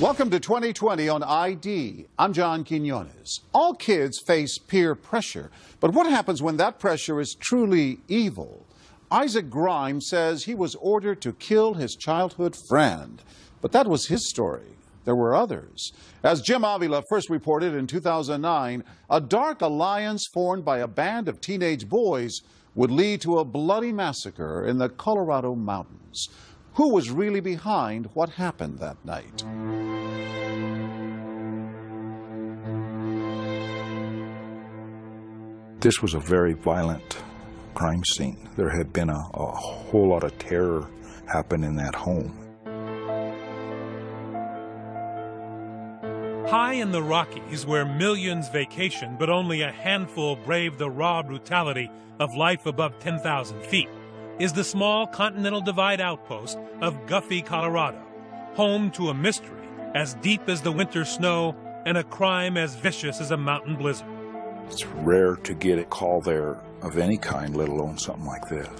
Welcome to 2020 on ID. I'm John Quinones. All kids face peer pressure, but what happens when that pressure is truly evil? Isaac Grimes says he was ordered to kill his childhood friend, but that was his story. There were others. As Jim Avila first reported in 2009, a dark alliance formed by a band of teenage boys would lead to a bloody massacre in the Colorado mountains. Who was really behind what happened that night? This was a very violent crime scene. There had been a whole lot of terror happen in that home. High in the Rockies, where millions vacation but only a handful brave the raw brutality of life above 10,000 feet, is the small Continental Divide outpost of Guffey, Colorado, home to a mystery as deep as the winter snow and a crime as vicious as a mountain blizzard. It's rare to get a call there of any kind, let alone something like this.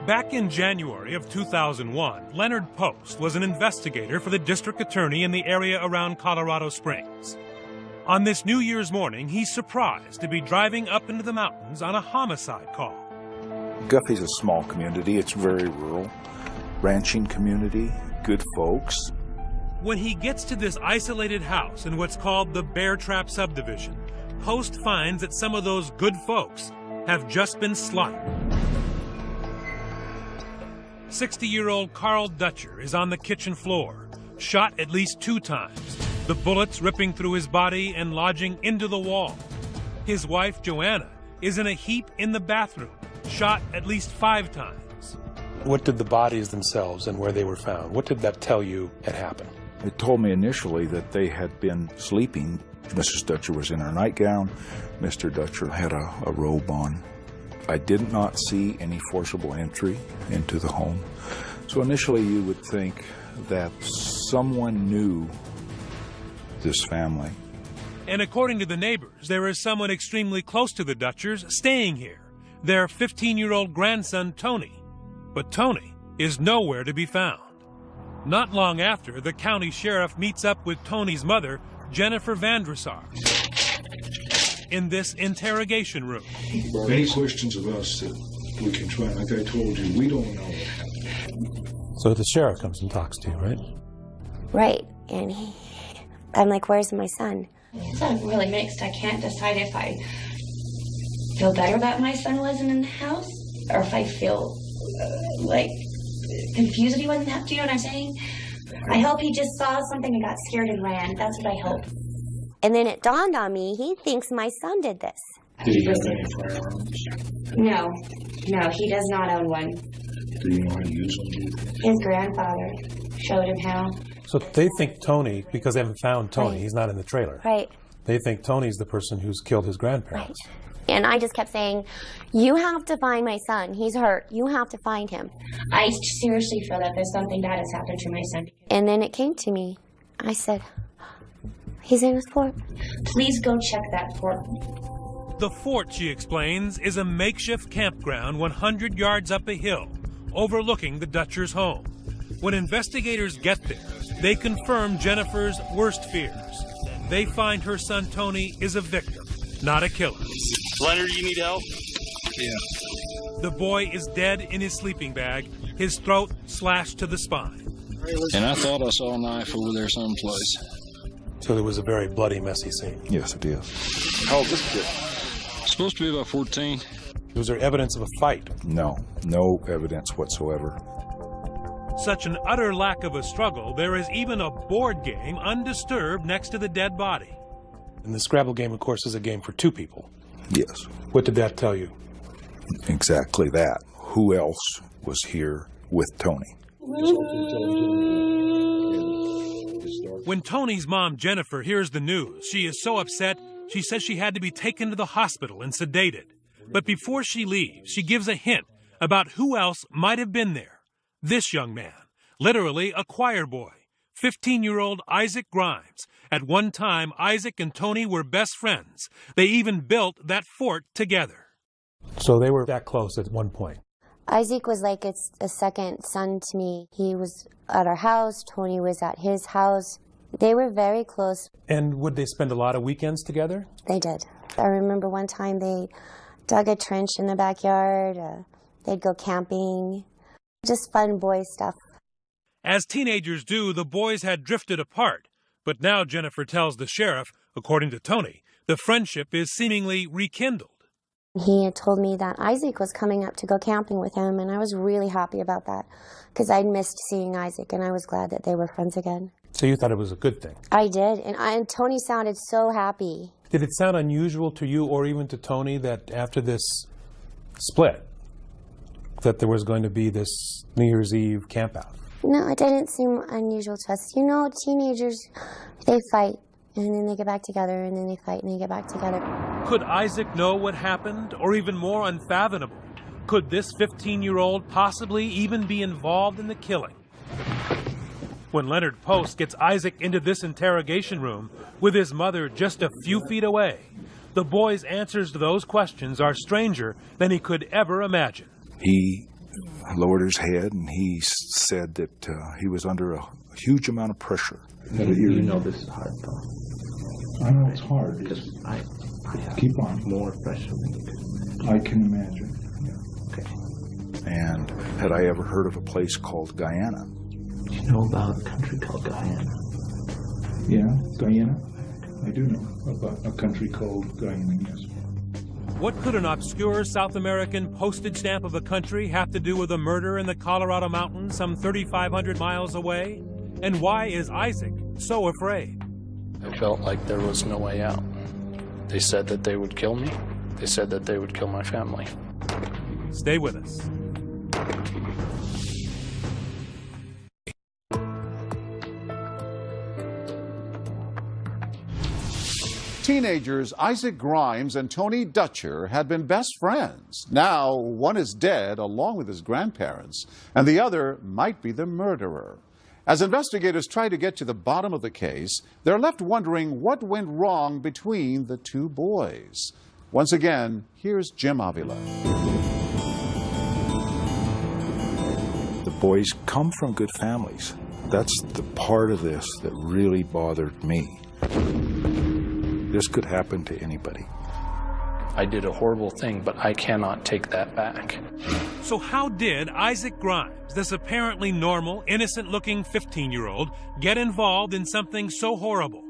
Back in January of 2001, Leonard Post was an investigator for the district attorney in the area around Colorado Springs. On this New Year's morning, he's surprised to be driving up into the mountains on a homicide call. Guffey's a small community. It's very rural. Ranching community, good folks. When he gets to this isolated house in what's called the Bear Trap subdivision, Post finds that some of those good folks have just been slaughtered. 60-year-old Carl Dutcher is on the kitchen floor, shot at least 2 times, the bullets ripping through his body and lodging into the wall. His wife, Joanna, is in a heap in the bathroom, shot at least 5 times. What did the bodies themselves and where they were found, what did that tell you had happened? It told me initially that they had been sleeping. Mrs. Dutcher was in her nightgown. Mr. Dutcher had a robe on. I did not see any forcible entry into the home. So initially you would think that someone knew this family. And according to the neighbors, there is someone extremely close to the Dutchers staying here, their 15-year-old grandson, Tony. But Tony is nowhere to be found. Not long after, the county sheriff meets up with Tony's mother, Jennifer Vandresar, in this interrogation room. Any questions of us that we can try? Like I told you, we don't know what happened. So the sheriff comes and talks to you, right? Right, and I'm like, where's my son? So I'm really mixed. I can't decide if I feel better that my son wasn't in the house, or if I feel like confused that he wasn't there. Do you know what I'm saying? I hope he just saw something and got scared and ran. That's what I hope. And then it dawned on me, he thinks my son did this. Did he have any firearms? No, he does not own one. Do you know how to use them? His grandfather showed him how. So they think Tony, because they haven't found Tony, Right. he's not in the trailer. Right. They think Tony's the person who's killed his grandparents. Right. And I just kept saying, you have to find my son. He's hurt. You have to find him. I seriously feel that there's something bad has happened to my son. And then it came to me. I said, he's in his fort. Please go check that fort. The fort, she explains, is a makeshift campground 100 yards up a hill, overlooking the Dutchers' home. When investigators get there, they confirm Jennifer's worst fears. They find her son Tony is a victim, not a killer. Leonard, you need help? Yeah. The boy is dead in his sleeping bag, his throat slashed to the spine. And I thought I saw a knife over there someplace. So there was a very bloody, messy scene. Yes, it is. How old is this kid? Supposed to be about 14. Was there evidence of a fight? No evidence whatsoever. Such an utter lack of a struggle, there is even a board game undisturbed next to the dead body. And the Scrabble game, of course, is a game for 2 people. Yes, What did that tell you? exactly that. Who else was here with Tony? When Tony's mom, Jennifer, hears the news, she is so upset, she says she had to be taken to the hospital and sedated. But before she leaves, she gives a hint about who else might have been there. This young man, literally a choir boy, 15-year-old Isaac Grimes. At one time, Isaac and Tony were best friends. They even built that fort together. So they were that close at one point. Isaac was like a second son to me. He was at our house. Tony was at his house. They were very close. And would they spend a lot of weekends together? They did. I remember one time they dug a trench in the backyard. They'd go camping. Just fun boy stuff. As teenagers do, the boys had drifted apart. But now Jennifer tells the sheriff, according to Tony, the friendship is seemingly rekindled. He had told me that Isaac was coming up to go camping with him, and I was really happy about that because I'd missed seeing Isaac, and I was glad that they were friends again. So you thought it was a good thing? I did, and Tony sounded so happy. Did it sound unusual to you or even to Tony that after this split, that there was going to be this New Year's Eve campout? No, it didn't seem unusual to us. You know, teenagers, they fight, and then they get back together, and then they fight, and they get back together. Could Isaac know what happened? Or even more unfathomable, could this 15-year-old possibly even be involved in the killing? When Leonard Post gets Isaac into this interrogation room with his mother just a few feet away, the boy's answers to those questions are stranger than he could ever imagine. He lowered his head and he said that he was under a huge amount of pressure. You know this is hard, though. I know it's hard. Because I have Keep on. more pressure than you do. I can imagine. Okay. And had I ever heard of a place called Guyana? Do you know about a country called Guyana? Yeah, Guyana? I do know about a country called Guyana, yes. What could an obscure South American postage stamp of a country have to do with a murder in the Colorado mountains some 3,500 miles away? And why is Isaac so afraid? I felt like there was no way out. They said that they would kill me. They said that they would kill my family. Stay with us. Teenagers Isaac Grimes and Tony Dutcher had been best friends. Now, one is dead along with his grandparents, and the other might be the murderer. As investigators try to get to the bottom of the case, they're left wondering what went wrong between the two boys. Once again, here's Jim Avila. The boys come from good families. That's the part of this that really bothered me. This could happen to anybody. I did a horrible thing, but I cannot take that back. So how did Isaac Grimes, this apparently normal, innocent-looking 15-year-old, get involved in something so horrible?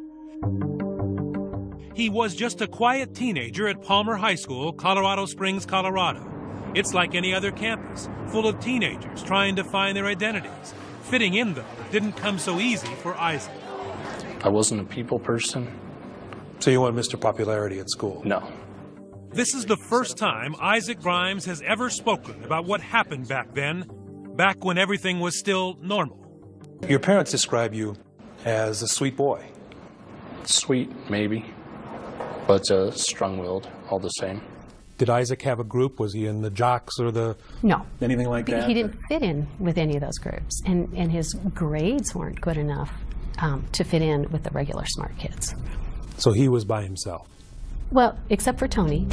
He was just a quiet teenager at Palmer High School, Colorado Springs, Colorado. It's like any other campus, full of teenagers trying to find their identities. Fitting in, though, didn't come so easy for Isaac. I wasn't a people person. So you want Mr. Popularity at school? No. This is the first time Isaac Grimes has ever spoken about what happened back then, back when everything was still normal. Your parents describe you as a sweet boy. Sweet, maybe, but strong-willed all the same. Did Isaac have a group? Was he in the jocks or the... No. Anything like that? He didn't fit in with any of those groups, and his grades weren't good enough to fit in with the regular smart kids. So he was by himself? Well, except for Tony.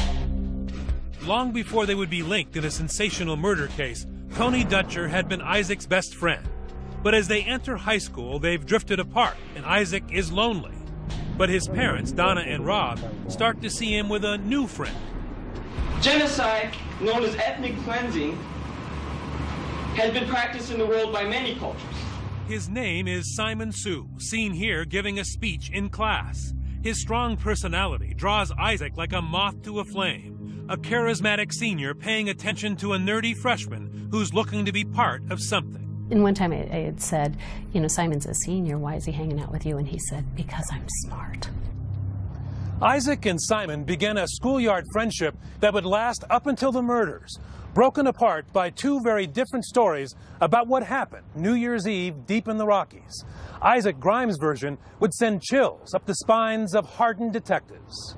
Long before they would be linked in a sensational murder case, Tony Dutcher had been Isaac's best friend. But as they enter high school, they've drifted apart, and Isaac is lonely. But his parents, Donna and Rob, start to see him with a new friend. Genocide, known as ethnic cleansing, has been practiced in the world by many cultures. His name is Simon Sue, seen here giving a speech in class. His strong personality draws Isaac like a moth to a flame, a charismatic senior paying attention to a nerdy freshman who's looking to be part of something. And one time I had said, you know, Simon's a senior, why is he hanging out with you? And he said, because I'm smart. Isaac and Simon began a schoolyard friendship that would last up until the murders, broken apart by two very different stories about what happened New Year's Eve deep in the Rockies. Isaac Grimes' version would send chills up the spines of hardened detectives.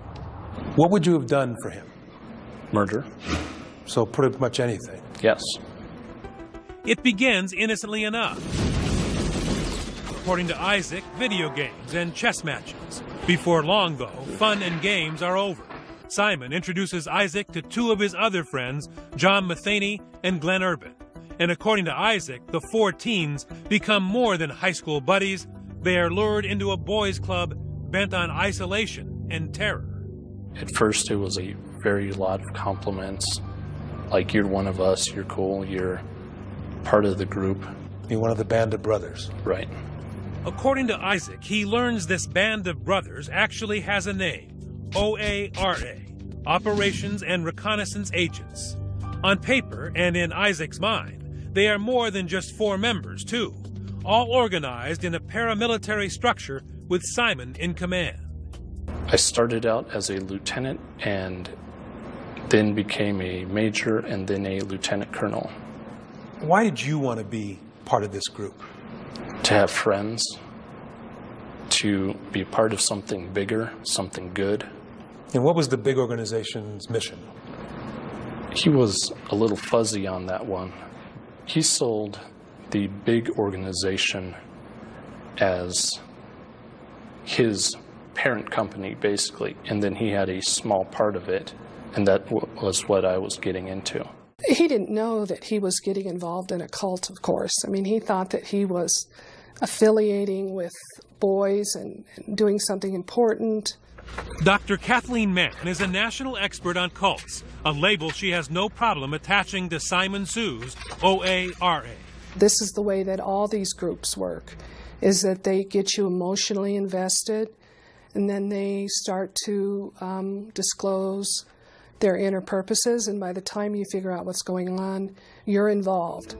What would you have done for him? Murder. So pretty much anything? Yes. It begins innocently enough. According to Isaac, video games and chess matches. Before long, though, fun and games are over. Simon introduces Isaac to two of his other friends, John Matheny and Glenn Urban. And according to Isaac, the four teens become more than high school buddies. They are lured into a boys' club bent on isolation and terror. At first, it was a very lot of compliments, like, you're one of us, you're cool, you're part of the group. You're one of the band of brothers. Right. According to Isaac, he learns this band of brothers actually has a name, OARA, Operations and Reconnaissance Agents. On paper and in Isaac's mind, they are more than just 4 members, too, all organized in a paramilitary structure with Simon in command. I started out as a lieutenant and then became a major and then a lieutenant colonel. Why did you want to be part of this group? To have friends, to be part of something bigger, something good. And what was the big organization's mission? He was a little fuzzy on that one. He sold the big organization as his parent company, basically, and then he had a small part of it, and that was what I was getting into. He didn't know that he was getting involved in a cult, of course. I mean, he thought that he was affiliating with boys and doing something important. Dr. Kathleen Mann is a national expert on cults, a label she has no problem attaching to Simon Sue's OARA. This is the way that all these groups work, is that they get you emotionally invested, and then they start to disclose their inner purposes, and by the time you figure out what's going on, you're involved.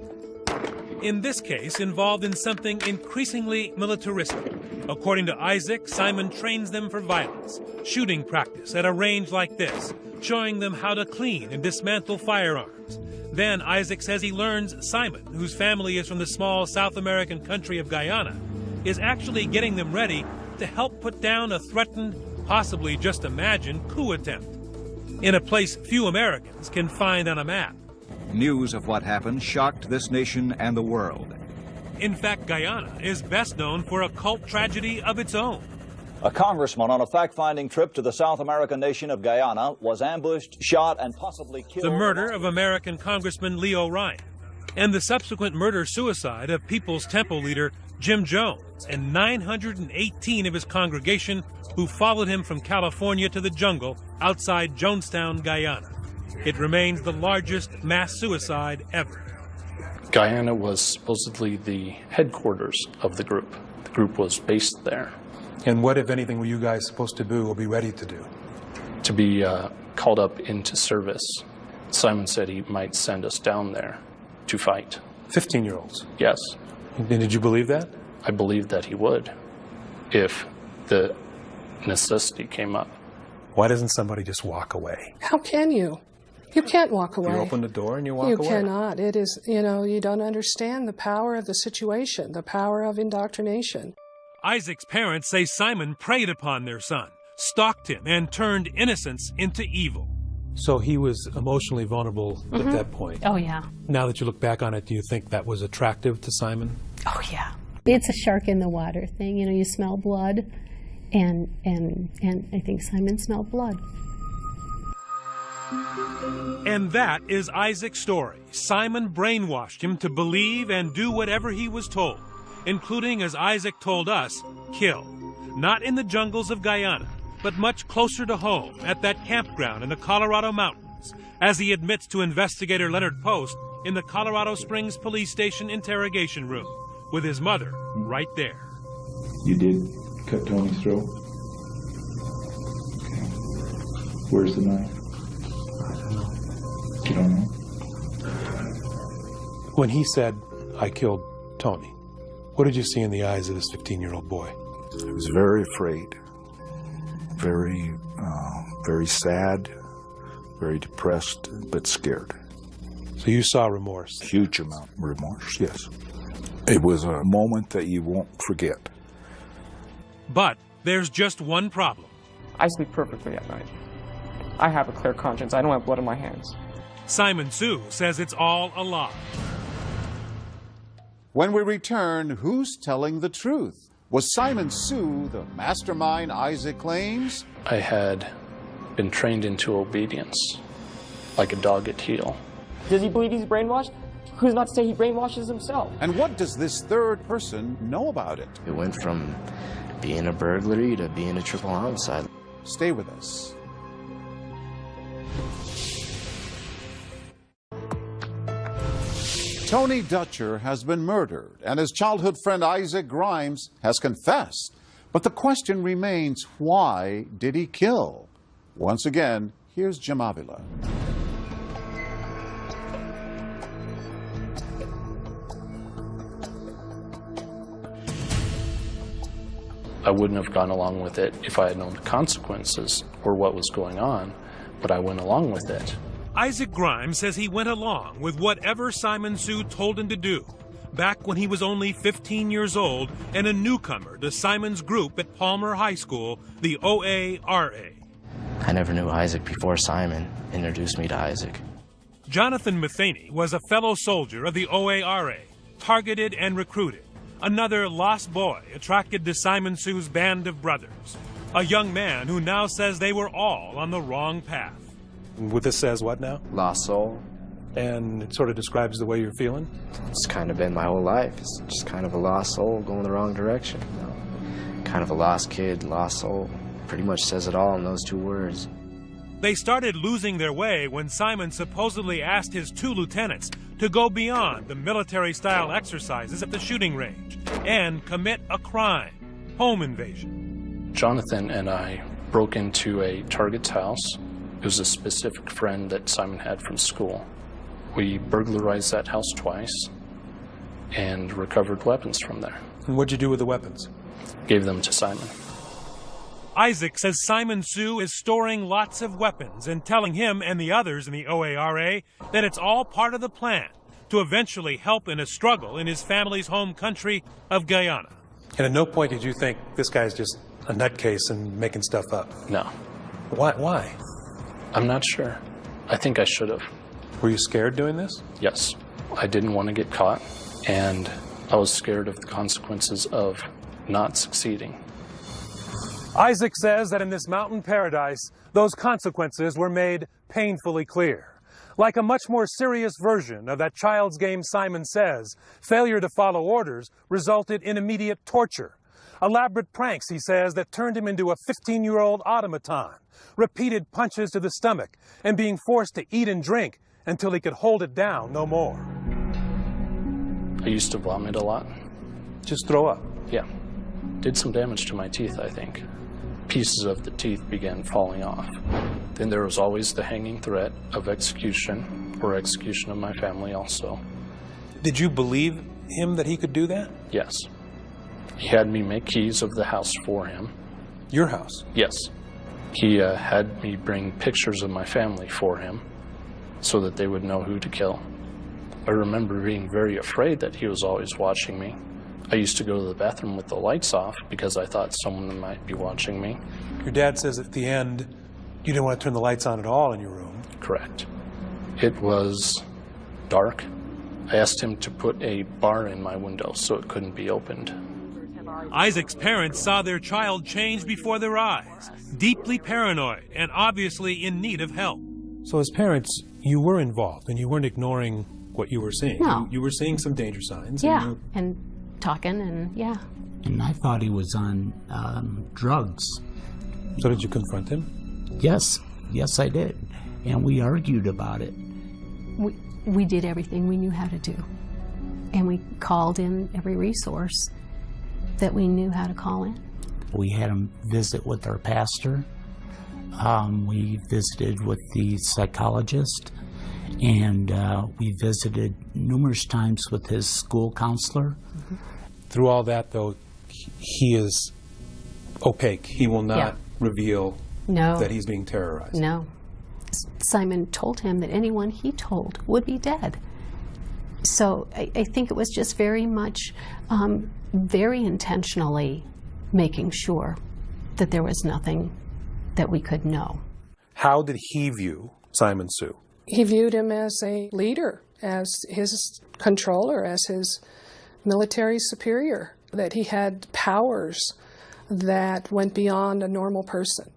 In this case, involved in something increasingly militaristic. According to Isaac, Simon trains them for violence, shooting practice at a range like this, showing them how to clean and dismantle firearms. Then Isaac says he learns Simon, whose family is from the small South American country of Guyana, is actually getting them ready to help put down a threatened, possibly just imagined, coup attempt in a place few Americans can find on a map. News of what happened shocked this nation and the world. In fact, Guyana is best known for a cult tragedy of its own. A congressman on a fact-finding trip to the South American nation of Guyana was ambushed, shot, and possibly killed. The murder of American Congressman Leo Ryan, and the subsequent murder-suicide of People's Temple leader Jim Jones and 918 of his congregation who followed him from California to the jungle outside Jonestown, Guyana. It remains the largest mass suicide ever. Guyana was supposedly the headquarters of the group. The group was based there. And what, if anything, were you guys supposed to do or be ready to do? To be called up into service. Simon said he might send us down there to fight. 15-year-olds? Yes. And did you believe that? I believed that he would, if the necessity came up. Why doesn't somebody just walk away? How can you? You can't walk away. You open the door and you walk away. You cannot. It is, you don't understand the power of the situation, the power of indoctrination. Isaac's parents say Simon preyed upon their son, stalked him, and turned innocence into evil. So he was emotionally vulnerable at that point. Oh, yeah. Now that you look back on it, do you think that was attractive to Simon? Oh, yeah. It's a shark in the water thing. You smell blood, and I think Simon smelled blood. And that is Isaac's story. Simon brainwashed him to believe and do whatever he was told, including, as Isaac told us, kill. Not in the jungles of Guyana, but much closer to home, at that campground in the Colorado mountains, as he admits to investigator Leonard Post in the Colorado Springs Police Station interrogation room, with his mother right there. You did cut Tony's throat? Okay. Where's the knife? You don't know? When he said, I killed Tony, what did you see in the eyes of this 15-year-old boy? I was very afraid, very sad, very depressed, but scared. So you saw remorse? Huge amount of remorse, yes. It was a moment that you won't forget. But there's just one problem. I sleep perfectly at night. I have a clear conscience. I don't have blood on my hands. Simon Sue says it's all a lie. When we return, who's telling the truth? Was Simon Sue the mastermind Isaac claims? I had been trained into obedience, like a dog at heel. Does he believe he's brainwashed? Who's not to say he brainwashes himself? And what does this third person know about it? It went from being a burglary to being a triple homicide. Stay with us. Tony Dutcher has been murdered, and his childhood friend Isaac Grimes has confessed. But the question remains, why did he kill? Once again, here's Jim Avila. I wouldn't have gone along with it if I had known the consequences or what was going on, but I went along with it. Isaac Grimes says he went along with whatever Simon Sue told him to do back when he was only 15 years old and a newcomer to Simon's group at Palmer High School, the OARA. I never knew Isaac before Simon introduced me to Isaac. Jonathan Matheny was a fellow soldier of the OARA, targeted and recruited. Another lost boy attracted to Simon Sue's band of brothers. A young man who now says they were all on the wrong path. What this says what now? Lost soul. And it sort of describes the way you're feeling? It's kind of been my whole life. It's just kind of a lost soul going the wrong direction. You know? Kind of a lost kid, lost soul. Pretty much says it all in those two words. They started losing their way when Simon supposedly asked his 2 lieutenants to go beyond the military-style exercises at the shooting range and commit a crime, home invasion. Jonathan and I broke into a target's house. It was a specific friend that Simon had from school. We burglarized that house twice and recovered weapons from there. And what'd you do with the weapons? Gave them to Simon. Isaac says Simon Sue is storing lots of weapons and telling him and the others in the OARA that it's all part of the plan to eventually help in a struggle in his family's home country of Guyana. And at no point did you think this guy's just a nutcase and making stuff up? No. Why? I'm not sure. I think I should have. Were you scared doing this? Yes. I didn't want to get caught, and I was scared of the consequences of not succeeding. Isaac says that in this mountain paradise, those consequences were made painfully clear. Like a much more serious version of that child's game Simon Says, failure to follow orders resulted in immediate torture. Elaborate pranks, he says, that turned him into a 15-year-old automaton, repeated punches to the stomach, and being forced to eat and drink until he could hold it down no more. I used to vomit a lot. Just throw up? Yeah. Did some damage to my teeth, I think. Pieces of the teeth began falling off. Then there was always the hanging threat of execution, or execution of my family also. Did you believe him that he could do that? Yes. He had me make keys of the house for him. Your house? Yes. He had me bring pictures of my family for him so that they would know who to kill. I remember being very afraid that he was always watching me. I used to go to the bathroom with the lights off because I thought someone might be watching me. Your dad says at the end you didn't want to turn the lights on at all in your room. Correct. It was dark. I asked him to put a bar in my window so it couldn't be opened. Isaac's parents saw their child change before their eyes, deeply paranoid and obviously in need of help. So as parents, you were involved and you weren't ignoring what you were seeing. No. You were seeing some danger signs. Yeah, and talking and yeah. And I thought he was on drugs. So did you confront him? Yes, I did. And we argued about it. We did everything we knew how to do. And we called in every resource that we knew how to call in. We had him visit with our pastor. We visited with the psychologist. And we visited numerous times with his school counselor. Mm-hmm. Through all that, though, he is opaque. He will not reveal that he's being terrorized. No. Simon told him that anyone he told would be dead. So I think it was just very much, very intentionally making sure that there was nothing that we could know. How did he view Simon Sue? He viewed him as a leader, as his controller, as his military superior, that he had powers that went beyond a normal person.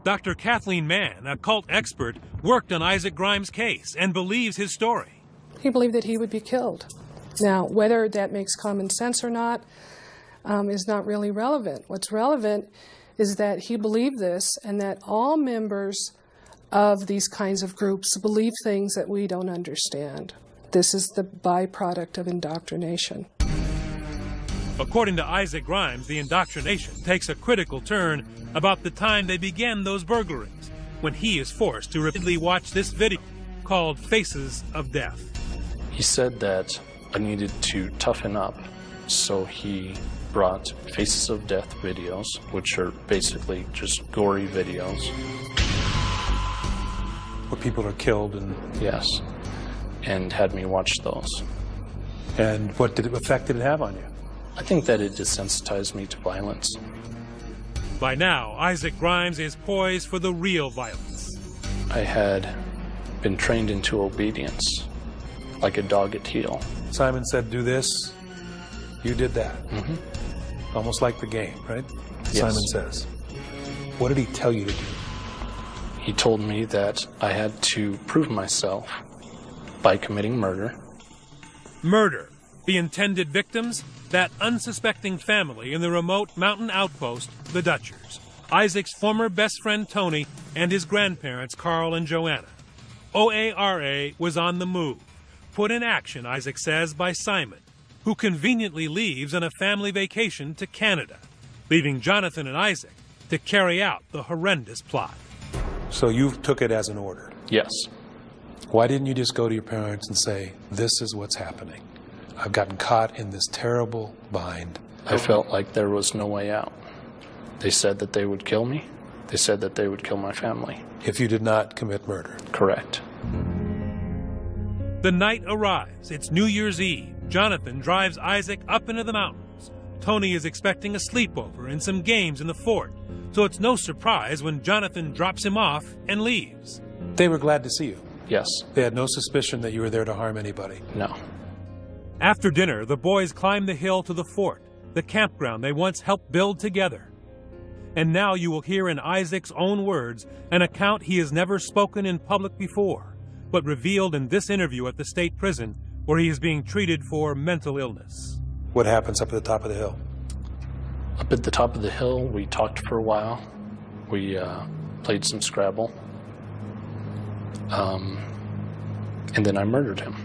Dr. Kathleen Mann, a cult expert, worked on Isaac Grimes' case and believes his story. He believed that he would be killed. Now, whether that makes common sense or not is not really relevant. What's relevant is that he believed this, and that all members of these kinds of groups believe things that we don't understand. This is the byproduct of indoctrination. According to Isaac Grimes, the indoctrination takes a critical turn about the time they began those burglaries, when he is forced to repeatedly watch this video called Faces of Death. He said that I needed to toughen up, so he brought Faces of Death videos, which are basically just gory videos. Where people are killed and... Yes, and had me watch those. And what effect did it have on you? I think that it desensitized me to violence. By now, Isaac Grimes is poised for the real violence. I had been trained into obedience, like a dog at heel. Simon said, do this, you did that. Mm-hmm. Almost like the game, right? Yes. Simon says. What did he tell you to do? He told me that I had to prove myself by committing murder. Murder. The intended victims? That unsuspecting family in the remote mountain outpost, the Dutchers. Isaac's former best friend Tony and his grandparents Carl and Joanna. OARA was on the move. Put in action, Isaac says, by Simon, who conveniently leaves on a family vacation to Canada, leaving Jonathan and Isaac to carry out the horrendous plot. So you took it as an order? Yes. Why didn't you just go to your parents and say, this is what's happening? I've gotten caught in this terrible bind. I felt like there was no way out. They said that they would kill me. They said that they would kill my family. If you did not commit murder? Correct. The night arrives. It's New Year's Eve. Jonathan drives Isaac up into the mountains. Tony is expecting a sleepover and some games in the fort, so it's no surprise when Jonathan drops him off and leaves. They were glad to see you? Yes. They had no suspicion that you were there to harm anybody? No. After dinner, the boys climb the hill to the fort, the campground they once helped build together. And now you will hear in Isaac's own words an account he has never spoken in public before, but revealed in this interview at the state prison where he is being treated for mental illness. What happens up at the top of the hill? Up at the top of the hill, we talked for a while. We played some Scrabble. And then I murdered him.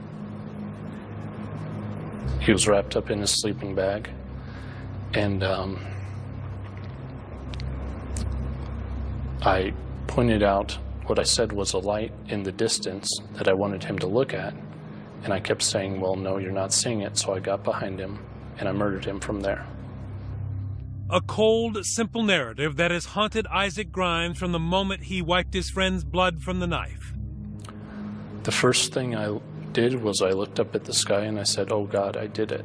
He was wrapped up in his sleeping bag. And I pointed out what I said was a light in the distance that I wanted him to look at. And I kept saying, well, no, you're not seeing it. So I got behind him and I murdered him from there. A cold, simple narrative that has haunted Isaac Grimes from the moment he wiped his friend's blood from the knife. The first thing I did was I looked up at the sky and I said, oh God, I did it.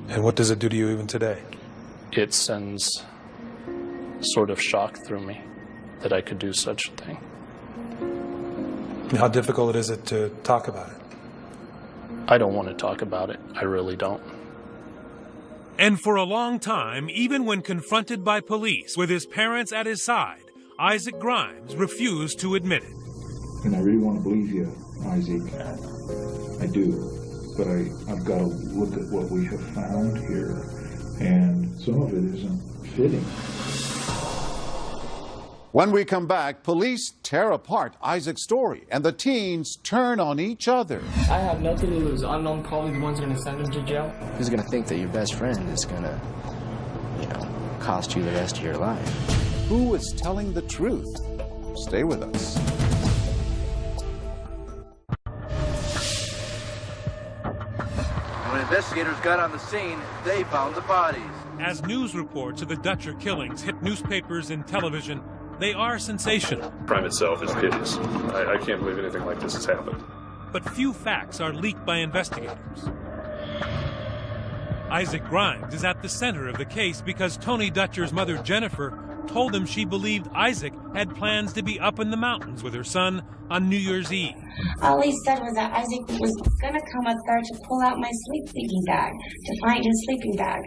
And what does it do to you even today? It sends sort of shock through me that I could do such a thing. How difficult is it to talk about it? I don't want to talk about it. I really don't. And for a long time, even when confronted by police with his parents at his side, Isaac Grimes refused to admit it. And I really want to believe you, Isaac. I do. But I've got to look at what we have found here. And some of it isn't fitting. When we come back, police tear apart Isaac's story, and the teens turn on each other. I have nothing to lose. Unknown probably the one's going to send him to jail. Who's going to think that your best friend is going to, cost you the rest of your life? Who is telling the truth? Stay with us. When investigators got on the scene, they found the bodies. As news reports of the Dutcher killings hit newspapers and television, they are sensational. Crime itself is hideous. I can't believe anything like this has happened. But few facts are leaked by investigators. Isaac Grimes is at the center of the case because Tony Dutcher's mother, Jennifer, told him she believed Isaac had plans to be up in the mountains with her son on New Year's Eve. All he said was that Isaac was going to come up there to pull out my sleeping bag, to find his sleeping bag.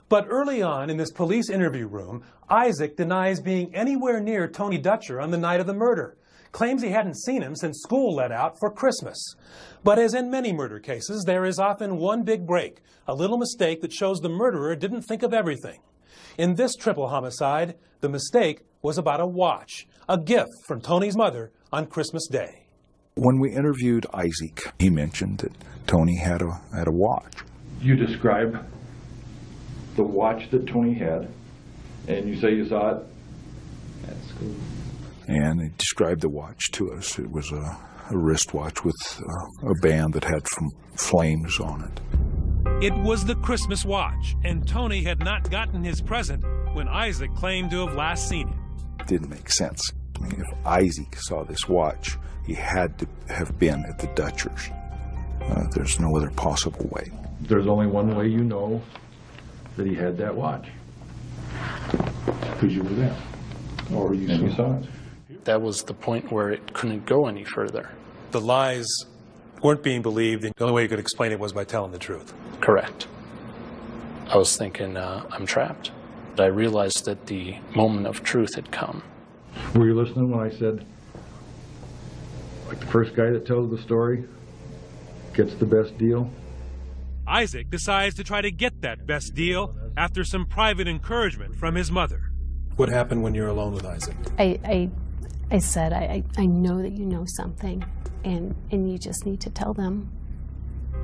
But early on in this police interview room, Isaac denies being anywhere near Tony Dutcher on the night of the murder, claims he hadn't seen him since school let out for Christmas. But as in many murder cases, there is often one big break, a little mistake that shows the murderer didn't think of everything. In this triple homicide, the mistake was about a watch, a gift from Tony's mother on Christmas Day. When we interviewed Isaac, he mentioned that Tony had a watch. You describe the watch that Tony had, and you say you saw it at school. And he described the watch to us. It was a wristwatch with a band that had flames on it. It was the Christmas watch, and Tony had not gotten his present when Isaac claimed to have last seen him. It didn't make sense. I mean, if Isaac saw this watch, he had to have been at the Dutchers. There's no other possible way. There's only one way you know that he had that watch. Because you were there. Or you saw it. That was the point where it couldn't go any further. The lies weren't being believed, and the only way you could explain it was by telling the truth. Correct. I was thinking, I'm trapped. But I realized that the moment of truth had come. Were you listening when I said, like the first guy that tells the story gets the best deal? Isaac decides to try to get that best deal after some private encouragement from his mother. What happened when you're alone with Isaac? I said, I know that you know something, and you just need to tell them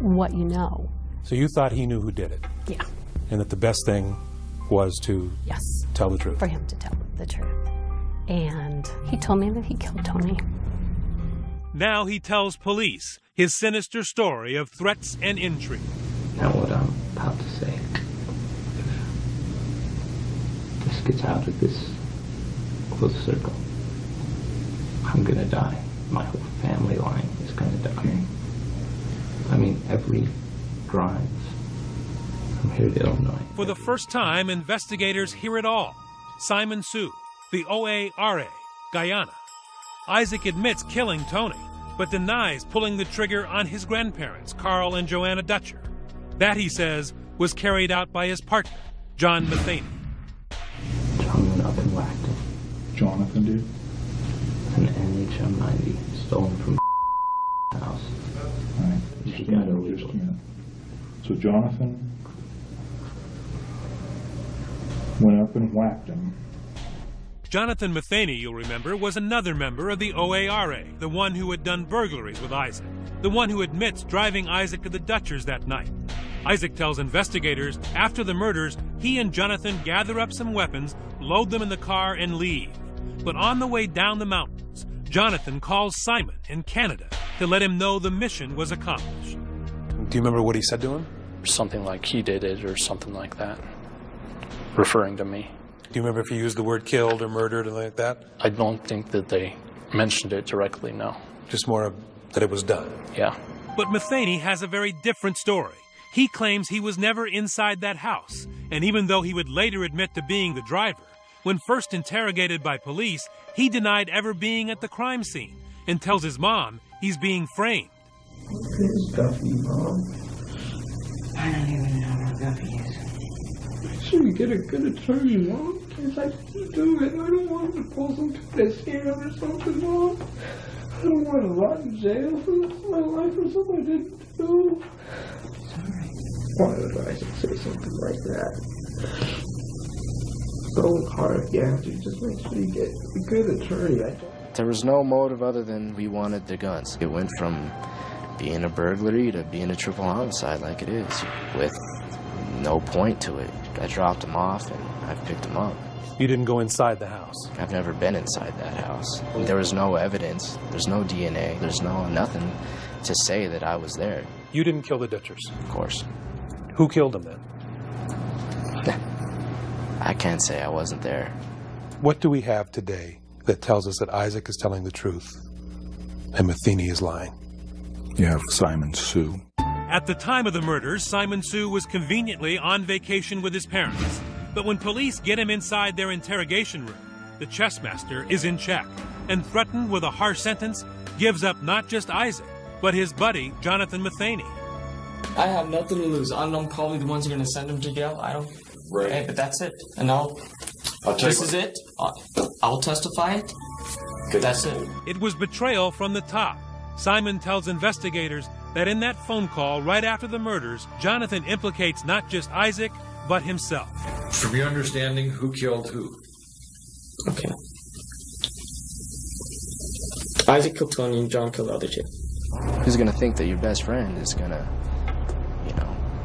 what you know. So you thought he knew who did it? Yeah. And that the best thing was to tell the truth? For him to tell the truth. And he told me that he killed Tony. Now he tells police his sinister story of threats and intrigue. Now what I'm about to say, if this gets out of this close circle, I'm gonna die. My whole family line is gonna die. I mean, every Grimes from here to Illinois. For the first time, investigators hear it all. Simon Sue, the OARA, Guyana. Isaac admits killing Tony, but denies pulling the trigger on his grandparents, Carl and Joanna Dutcher. That, he says, was carried out by his partner, John Matheny. John went up and whacked him. Jonathan did? An NHM-90 stolen from house. All right. Just a minute. So Jonathan went up and whacked him. Jonathan Matheny, you'll remember, was another member of the OARA, the one who had done burglaries with Isaac, the one who admits driving Isaac to the Dutchers that night. Isaac tells investigators after the murders, he and Jonathan gather up some weapons, load them in the car, and leave. But on the way down the mountains, Jonathan calls Simon in Canada to let him know the mission was accomplished. Do you remember what he said to him? Something like he did it or something like that, referring to me. Do you remember if he used the word killed or murdered or like that? I don't think that they mentioned it directly, no. Just more that it was done? Yeah. But Matheny has a very different story. He claims he was never inside that house, and even though he would later admit to being the driver, when first interrogated by police, he denied ever being at the crime scene and tells his mom he's being framed. It's Guffey, Mom. I don't even know where Guffey is. Should we get a good attorney, Mom? Because I can't do it. I don't want to pull some kind of scam or something, Mom. I don't want to rot in jail for the rest of my life for something I didn't do. Sorry. Why would Isaac say something like that? Go hard, yeah. Just make sure you get a good attorney. There was no motive other than we wanted the guns. It went from being a burglary to being a triple homicide like it is, with no point to it. I dropped him off and I've picked him up. You didn't go inside the house? I've never been inside that house. There was no evidence. There's no DNA. There's nothing to say that I was there. You didn't kill the Dutchers? Of course. Who killed them then? I can't say I wasn't there. What do we have today that tells us that Isaac is telling the truth and Matheny is lying? You have Simon Sue. At the time of the murders, Simon Sue was conveniently on vacation with his parents. But when police get him inside their interrogation room, the chess master is in check and, threatened with a harsh sentence, gives up not just Isaac, but his buddy, Jonathan Matheny. I have nothing to lose. I'm probably the ones who are going to send him to jail. I don't. Right. Hey, but that's it. And I'll This is it. I'll testify it. That's it. It was betrayal from the top. Simon tells investigators that in that phone call right after the murders, Jonathan implicates not just Isaac, but himself. From your understanding, who killed who? Okay. Isaac killed Tony and John killed the other kid. Who's gonna think that your best friend is gonna,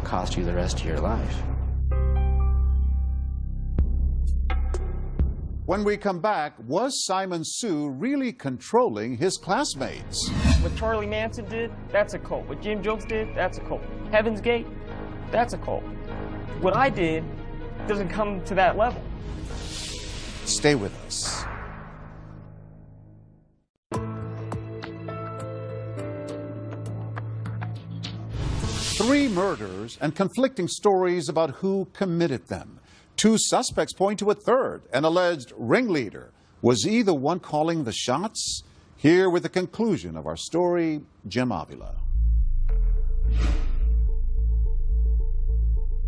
cost you the rest of your life? When we come back, was Simon Sue really controlling his classmates? What Charlie Manson did, that's a cult. What Jim Jones did, that's a cult. Heaven's Gate, that's a cult. What I did doesn't come to that level. Stay with us. Three murders and conflicting stories about who committed them. Two suspects point to a third, an alleged ringleader. Was he the one calling the shots? Here with the conclusion of our story, Jim Avila.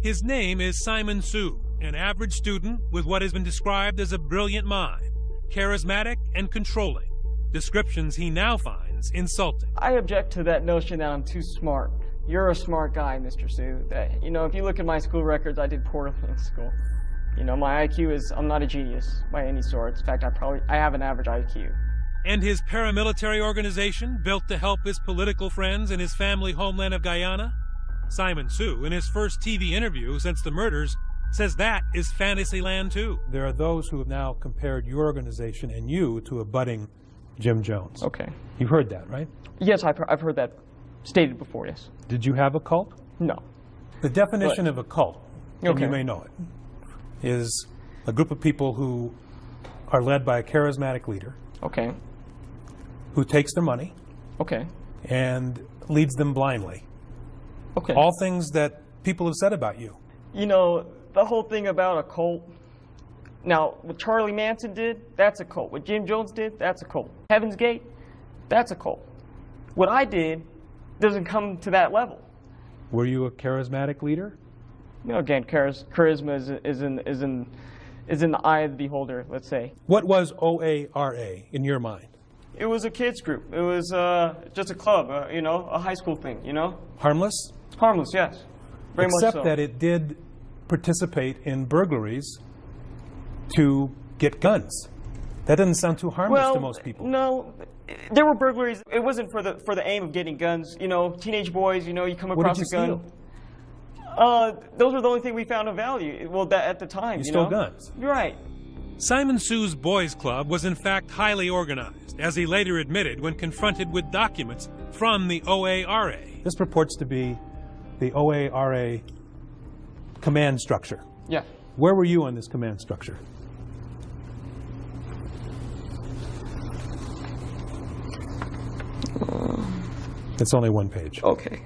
His name is Simon Sue, an average student with what has been described as a brilliant mind, charismatic and controlling, descriptions he now finds insulting. I object to that notion that I'm too smart. You're a smart guy, Mr. Sue. That, if you look at my school records, I did poorly in school. My IQ I'm not a genius by any sort. In fact, I have an average IQ. And his paramilitary organization, built to help his political friends in his family homeland of Guyana? Simon Sue, in his first TV interview since the murders, says that is Fantasyland too. There are those who have now compared your organization and you to a budding Jim Jones. Okay. You've heard that, right? Yes, I've heard that stated before, yes. Did you have a cult? No. The definition of a cult, and Okay. you may know it, is a group of people who are led by a charismatic leader. Okay. Who takes their money. Okay. And leads them blindly. Okay. All things that people have said about you. The whole thing about a cult. Now, what Charlie Manson did, that's a cult. What Jim Jones did, that's a cult. Heaven's Gate, that's a cult. What I did doesn't come to that level. Were you a charismatic leader? Again, charisma is in the eye of the beholder, let's say. What was OARA in your mind? It was a kids group. It was just a club, a high school thing, Harmless? Harmless, yes. Very much so. Except that it did participate in burglaries to get guns. That doesn't sound too harmless to most people. No, there were burglaries. It wasn't for the aim of getting guns. Teenage boys. You come across a gun. Those were the only thing we found of value. Well, at the time. You stole guns. You're right. Simon Sue's boys' club was in fact highly organized, as he later admitted when confronted with documents from the OARA. This purports to be the OARA command structure. Yeah. Where were you on this command structure? It's only one page. Okay.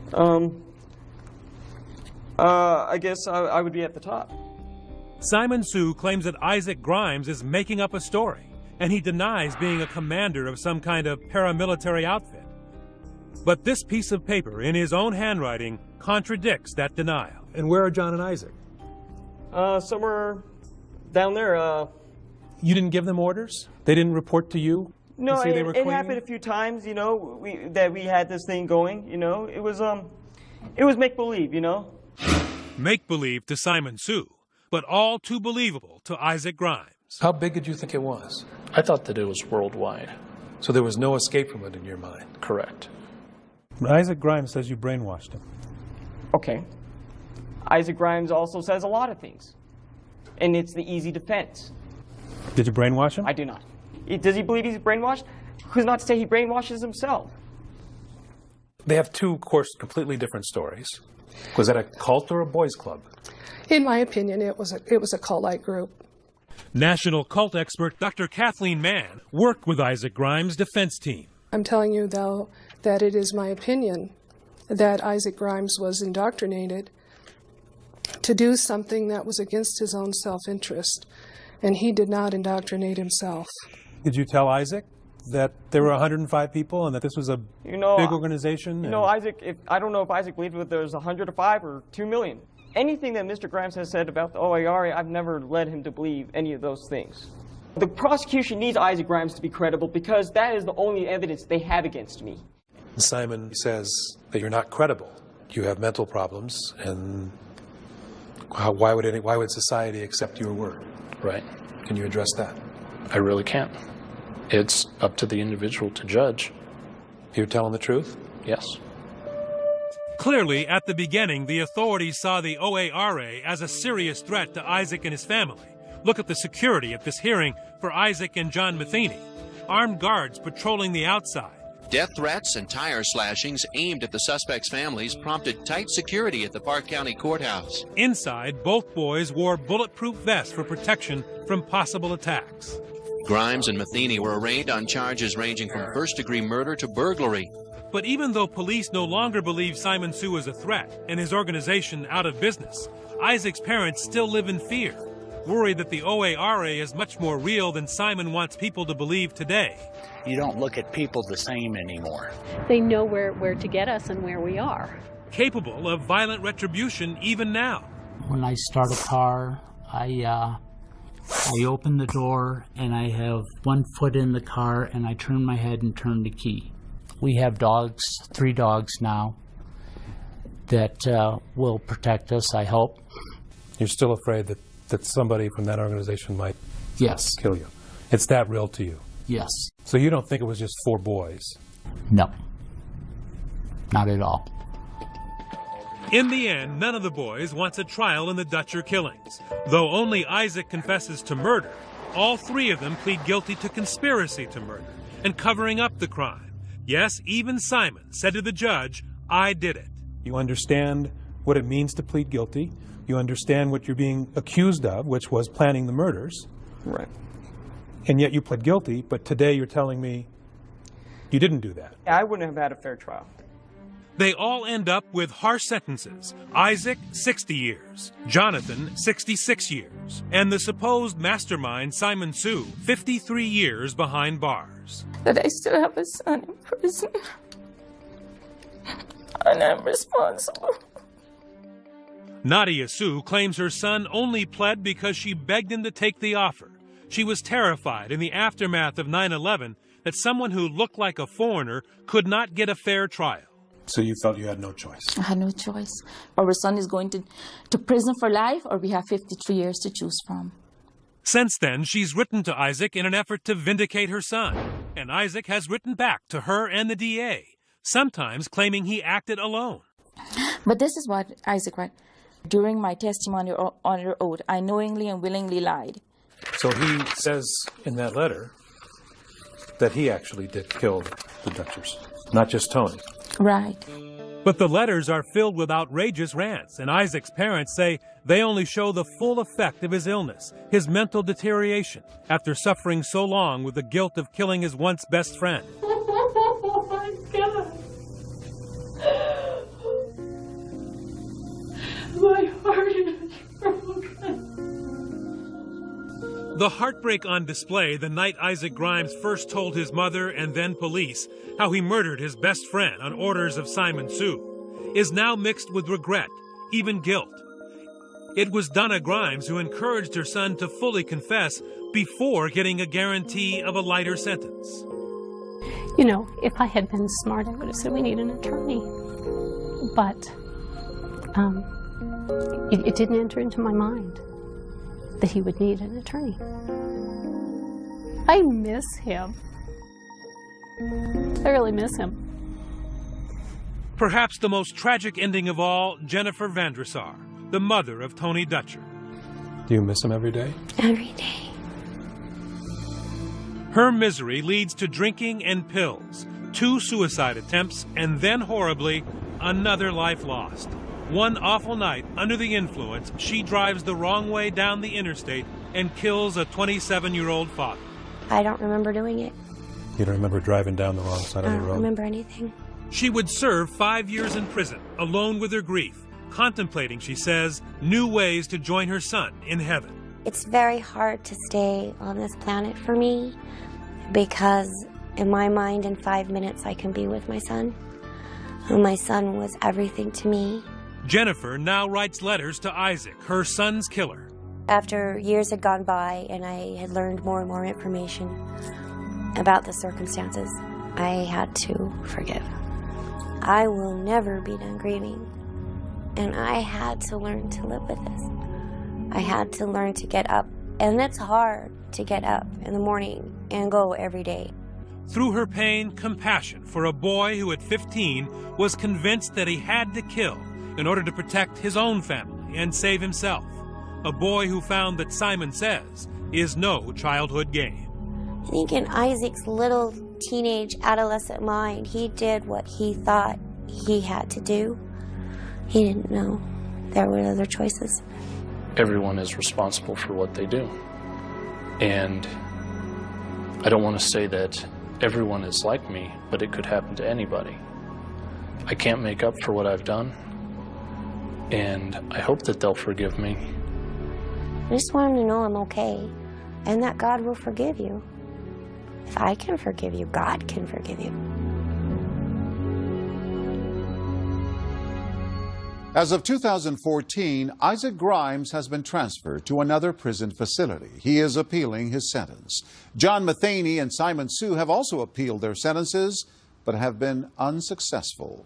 I guess I would be at the top. Simon Sue claims that Isaac Grimes is making up a story, and he denies being a commander of some kind of paramilitary outfit. But this piece of paper, in his own handwriting, contradicts that denial. And where are John and Isaac? Somewhere down there. You didn't give them orders? They didn't report to you? No, to it happened a few times, that we had this thing going, It was make-believe, Make-believe to Simon Sue, but all too believable to Isaac Grimes. How big did you think it was? I thought that it was worldwide. So there was no escape from it in your mind? Correct. Isaac Grimes says you brainwashed him. Okay. Isaac Grimes also says a lot of things. And it's the easy defense. Did you brainwash him? I do not. Does he believe he's brainwashed? Who's not to say he brainwashes himself? They have two, of course, completely different stories. Was that a cult or a boys' club? In my opinion, it was a cult-like group. National cult expert Dr. Kathleen Mann worked with Isaac Grimes' defense team. I'm telling you, though, that it is my opinion that Isaac Grimes was indoctrinated to do something that was against his own self-interest, and he did not indoctrinate himself. Did you tell Isaac that there were 105 people and that this was a big organization? Isaac, I don't know if Isaac believed that there was 105 or 2 million. Anything that Mr. Grimes has said about the OARA, I've never led him to believe any of those things. The prosecution needs Isaac Grimes to be credible because that is the only evidence they have against me. Simon says that you're not credible. You have mental problems, and why would society accept your word? Right. Can you address that? I really can't. It's up to the individual to judge. You're telling the truth? Yes. Clearly, at the beginning, the authorities saw the OARA as a serious threat to Isaac and his family. Look at the security at this hearing for Isaac and John Matheny. Armed guards patrolling the outside. Death threats and tire slashings aimed at the suspects' families prompted tight security at the Park County Courthouse. Inside, both boys wore bulletproof vests for protection from possible attacks. Grimes and Matheny were arraigned on charges ranging from first-degree murder to burglary. But even though police no longer believe Simon Sue is a threat and his organization out of business, Isaac's parents still live in fear, worried that the OARA is much more real than Simon wants people to believe today. You don't look at people the same anymore. They know where to get us and where we are. Capable of violent retribution even now. When I start a car, I open the door and I have one foot in the car and I turn my head and turn the key. We have dogs, 3 dogs now, that will protect us, I hope. You're still afraid that somebody from that organization might kill you? It's that real to you? Yes. So you don't think it was just 4 boys? No. Not at all. In the end, none of the boys wants a trial in the Dutcher killings. Though only Isaac confesses to murder, all 3 of them plead guilty to conspiracy to murder and covering up the crime. Yes, even Simon said to the judge, "I did it." You understand what it means to plead guilty. You understand what you're being accused of, which was planning the murders. Right. And yet you pled guilty, but today you're telling me you didn't do that. I wouldn't have had a fair trial. They all end up with harsh sentences. Isaac, 60 years. Jonathan, 66 years. And the supposed mastermind, Simon Sue, 53 years behind bars. That I still have a son in prison. And I'm responsible. Nadia Sue claims her son only pled because she begged him to take the offer. She was terrified in the aftermath of 9/11 that someone who looked like a foreigner could not get a fair trial. So you felt you had no choice? I had no choice. Our son is going to prison for life, or we have 53 years to choose from. Since then, she's written to Isaac in an effort to vindicate her son. And Isaac has written back to her and the DA, sometimes claiming he acted alone. But this is what Isaac wrote. During my testimony under oath, I knowingly and willingly lied. So he says in that letter that he actually did kill the Dutchers, not just Tony. Right. But the letters are filled with outrageous rants, and Isaac's parents say they only show the full effect of his illness, his mental deterioration, after suffering so long with the guilt of killing his once best friend. Oh my God. My heart is broken. The heartbreak on display the night Isaac Grimes first told his mother and then police how he murdered his best friend on orders of Simon Sue is now mixed with regret, even guilt. It was Donna Grimes who encouraged her son to fully confess before getting a guarantee of a lighter sentence. You know, if I had been smart, I would have said we need an attorney. But it didn't enter into my mind that he would need an attorney. I miss him. I really miss him. Perhaps the most tragic ending of all, Jennifer Vandresar, the mother of Tony Dutcher. Do you miss him every day? Every day. Her misery leads to drinking and pills, 2 suicide attempts, and then horribly, another life lost. One awful night, under the influence, she drives the wrong way down the interstate and kills a 27-year-old father. I don't remember doing it. You don't remember driving down the wrong side of the road? I don't remember anything. She would serve 5 years in prison, alone with her grief, contemplating, she says, new ways to join her son in heaven. It's very hard to stay on this planet for me because in my mind, in 5 minutes, I can be with my son. My son was everything to me. Jennifer now writes letters to Isaac, her son's killer. After years had gone by and I had learned more and more information about the circumstances, I had to forgive. I will never be done grieving, and I had to learn to live with this. I had to learn to get up, and it's hard to get up in the morning and go every day. Through her pain, compassion for a boy who at 15 was convinced that he had to kill in order to protect his own family and save himself. A boy who found that Simon Says is no childhood game. I think in Isaac's little teenage adolescent mind, he did what he thought he had to do. He didn't know there were other choices. Everyone is responsible for what they do. And I don't want to say that everyone is like me, but it could happen to anybody. I can't make up for what I've done, and I hope that they'll forgive me. I just want him to know I'm okay, and that God will forgive you. If I can forgive you, God can forgive you. As of 2014, Isaac Grimes has been transferred to another prison facility. He is appealing his sentence. John Matheny and Simon Sue have also appealed their sentences, but have been unsuccessful.